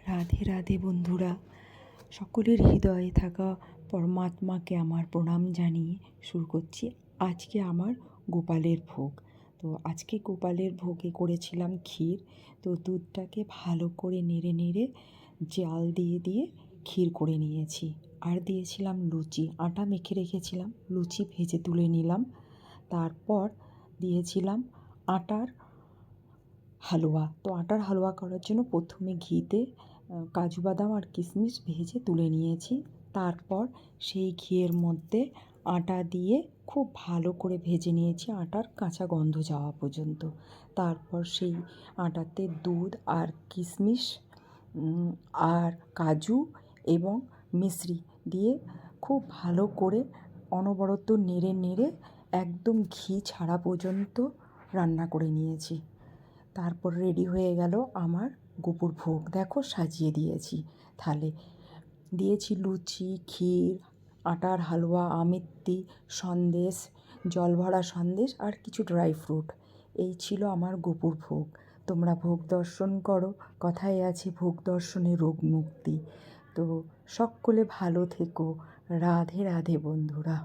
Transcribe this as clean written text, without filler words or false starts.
রাধে রাধে বন্ধুরা, সকলের হৃদয়ে থাকা পরমাত্মাকে আমার প্রণাম জানিয়ে শুরু করছি আজকে আমার গোপালের ভোগ। তো আজকে গোপালের ভোগে করেছিলাম ক্ষীর। তো দুধটাকে ভালো করে নেড়ে নেড়ে জাল দিয়ে দিয়ে ক্ষীর করে নিয়েছি। আর দিয়েছিলাম লুচি, আটা মেখে রেখেছিলাম, লুচি ভেজে তুলে নিলাম। তারপর দিয়েছিলাম আটার হালুয়া। তো আটার হালুয়া করার জন্য প্রথমে ঘিতে কাজু বাদাম আর কিশমিশ ভেজে তুলে নিয়েছি। তারপর সেই ঘিয়ের মধ্যে আটা দিয়ে খুব ভালো করে ভেজে নিয়েছি, আটার কাঁচা গন্ধ যাওয়া পর্যন্ত। তারপর সেই আটাতে দুধ আর কিশমিশ আর কাজু এবং মিশ্রি দিয়ে খুব ভালো করে অনবরত নেড়ে নেড়ে একদম ঘি ছাড়া পর্যন্ত রান্না করে নিয়েছি। তারপর রেডি হয়ে গেল আমার গোপুর ভোগ। দেখো সাজিয়ে দিয়েছি থালে, দিয়েছি লুচি, ক্ষীর, আটার হালুয়া, আমিত্তি, সন্দেশ, জলভরা সন্দেশ আর কিছু ড্রাই ফ্রুট। এই ছিল আমার গোপুর ভোগ। তোমরা ভোগ দর্শন করো, কথায় আছে ভোগ দর্শনে রোগ মুক্তি। তো সকলে ভালো থেকো। রাধে রাধে বন্ধুরা।